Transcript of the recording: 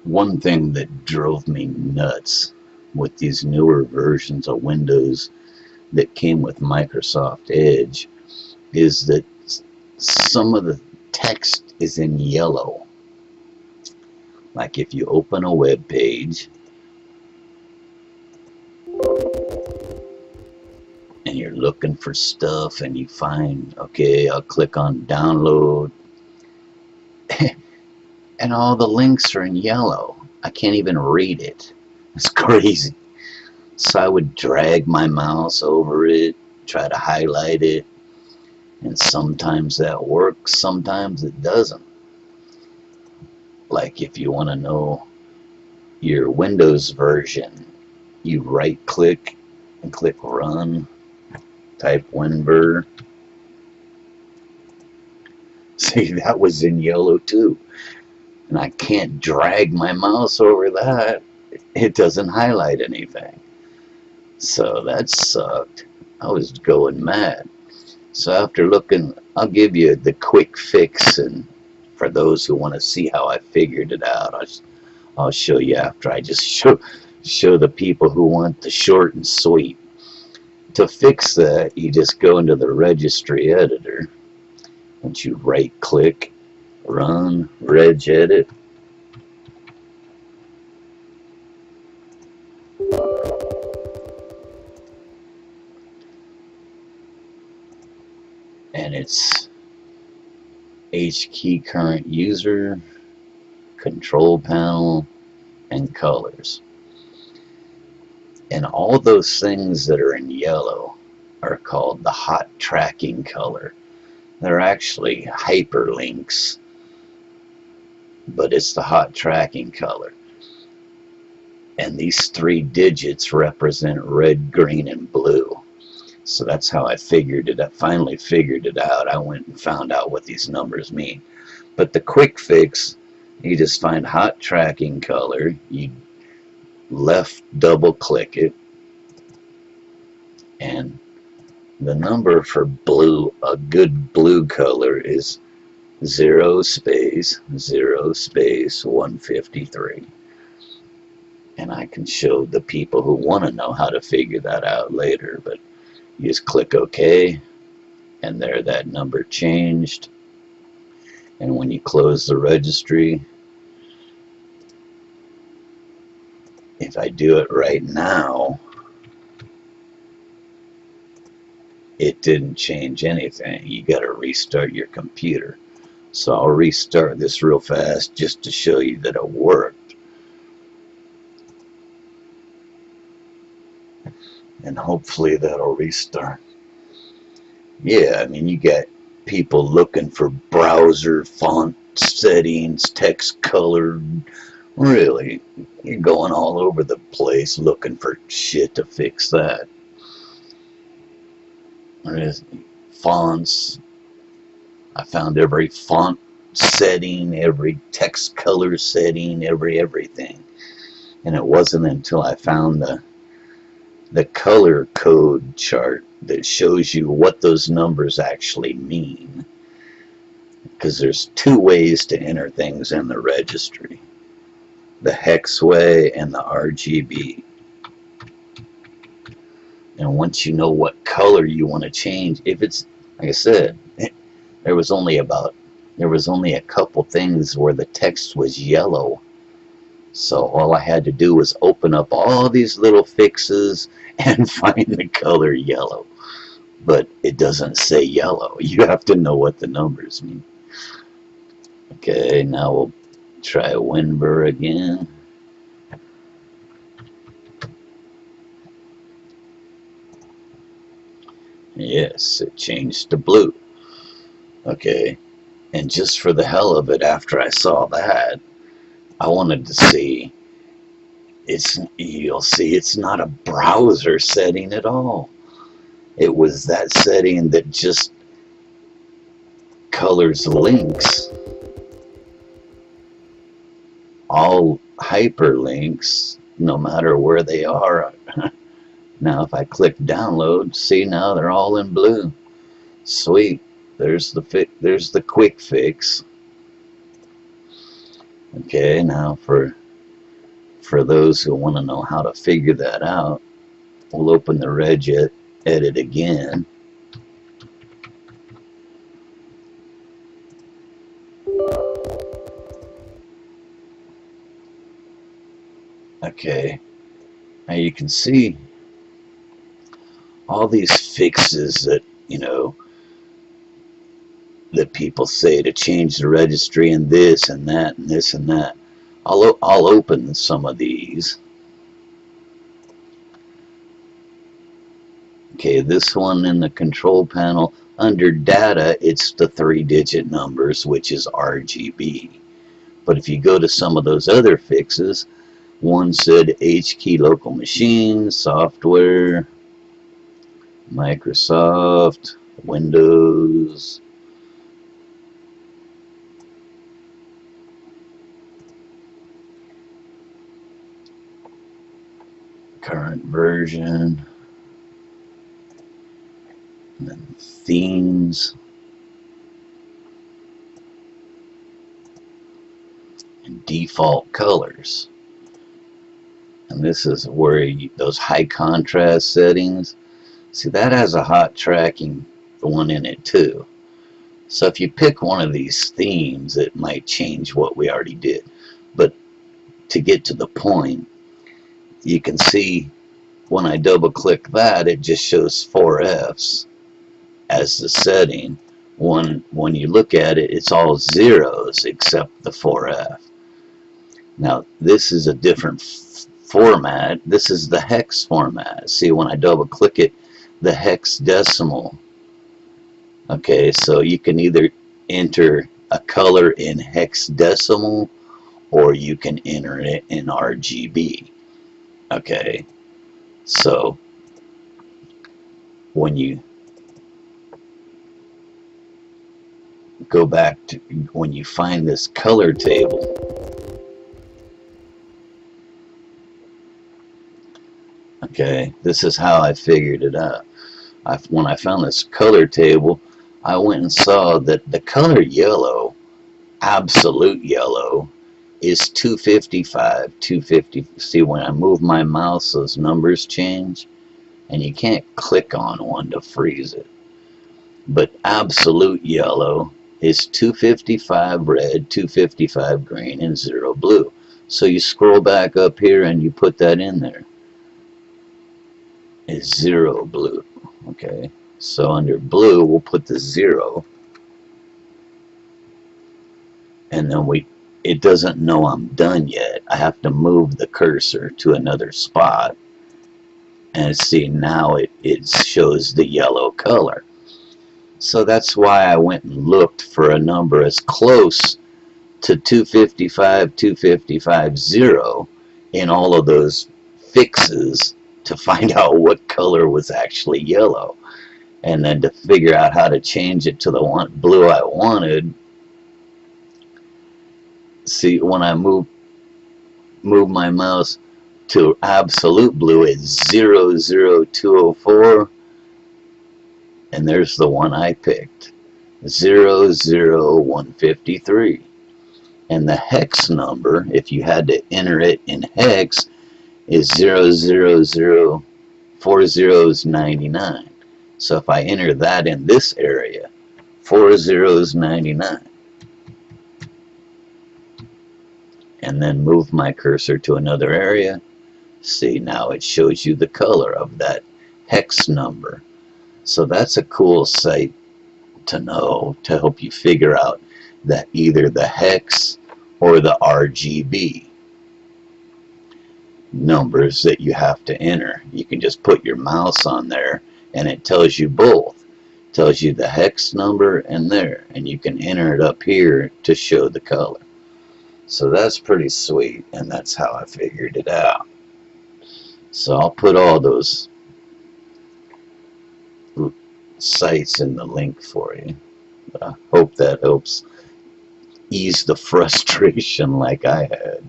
One thing that drove me nuts with these newer versions of Windows that came with Microsoft Edge is that some of the text is in yellow. Like if you open a web page and you're looking for stuff and you find, okay, I'll click on download, and all the links are in yellow. I can't even read it. It's crazy. So I would drag my mouse over it, try to highlight it, and sometimes that works, sometimes it doesn't. Like if you want to know your Windows version, you right click and click run, type WinVer. See, that was in yellow too. And I can't drag my mouse over that. It doesn't highlight anything. So that sucked. I was going mad. So after looking, I'll give you the quick fix, and for those who want to see how I figured it out, I'll show you after. I just show the people who want the short and sweet. To fix that, you just go into the registry editor. Once you right click, run reg edit, and it's H key current user, control panel, and colors. And all those things that are in yellow are called the hot tracking color. They're actually hyperlinks, but it's the hot tracking color. And these 3 digits represent red, green, and blue. So that's how I figured it. I finally figured it out. I went and found out what these numbers mean. But the quick fix, you just find hot tracking color, you left double click it, and the number for blue, a good blue color, is 0 space 153. And I can show the people who want to know how to figure that out later, but you just click OK, and there that number changed. And when you close the registry, if I do it right now, it didn't change anything. You got to restart your computer. So I'll restart this real fast just to show you that it worked. And hopefully that'll restart. Yeah, I mean, you got people looking for browser font settings, text color. Really, you're going all over the place looking for shit to fix that. There's fonts. I found every font setting, every text color setting, everything. And it wasn't until I found the color code chart that shows you what those numbers actually mean. Because there's 2 ways to enter things in the registry. The hex way and the RGB. And once you know what color you want to change, if it's, like I said, there was only a couple things where the text was yellow. So all I had to do was open up all these little fixes and find the color yellow. But it doesn't say yellow. You have to know what the numbers mean. Okay, now we'll try WinVer again. Yes, it changed to blue. Okay, and just for the hell of it, after I saw that, I wanted to see, you'll see it's not a browser setting at all. It was that setting that just colors links. All hyperlinks, no matter where they are. Now if I click download, see, now they're all in blue. Sweet. There's the quick fix. Okay, now for for those who want to know how to figure that out, we'll open the Reg Edit again. Okay, now you can see all these fixes that, that people say to change the registry and this and that and this and that. I'll open some of these. Okay, this one in the control panel, under data, it's the 3-digit numbers, which is RGB. But if you go to some of those other fixes, one said H key local machine, software, Microsoft, Windows, current version, and then themes, and default colors. And this is where those high contrast settings, see, that has a hot tracking one in it too. So if you pick one of these themes, it might change what we already did. But to get to the point, you can see when I double click that, it just shows 4Fs as the setting. When you look at it, it's all zeros except the 4F. Now this is a different format. This is the hex format. See, when I double click it, the hexadecimal. Okay, so you can either enter a color in hexadecimal or you can enter it in RGB. Okay, so when you go back to, when you find this color table, okay, this is how I figured it out. When I found this color table, I went and saw that the color yellow, absolute yellow, is 255, 250. See, when I move my mouse, those numbers change, and you can't click on one to freeze it. But absolute yellow is 255 red, 255 green, and 0 blue. So you scroll back up here and you put that in there. It's 0 blue. Okay, so under blue we'll put the 0, and then it doesn't know I'm done yet. I have to move the cursor to another spot, and see, now it shows the yellow color. So that's why I went and looked for a number as close to 255, 255, 0 in all of those fixes to find out what color was actually yellow, and then to figure out how to change it to the blue I wanted. See, when I move my mouse to absolute blue, it's 00204, and there's the one I picked, 00153. And the hex number, if you had to enter it in hex, is 0004099. So if I enter that in this area, 4099, and then move my cursor to another area, see, now it shows you the color of that hex number. So that's a cool site to know, to help you figure out that either the hex or the RGB numbers that you have to enter. You can just put your mouse on there and it tells you both. It tells you the hex number and there, and you can enter it up here to show the color. So that's pretty sweet, and that's how I figured it out. So I'll put all those sites in the link for you. But I hope that helps ease the frustration like I had.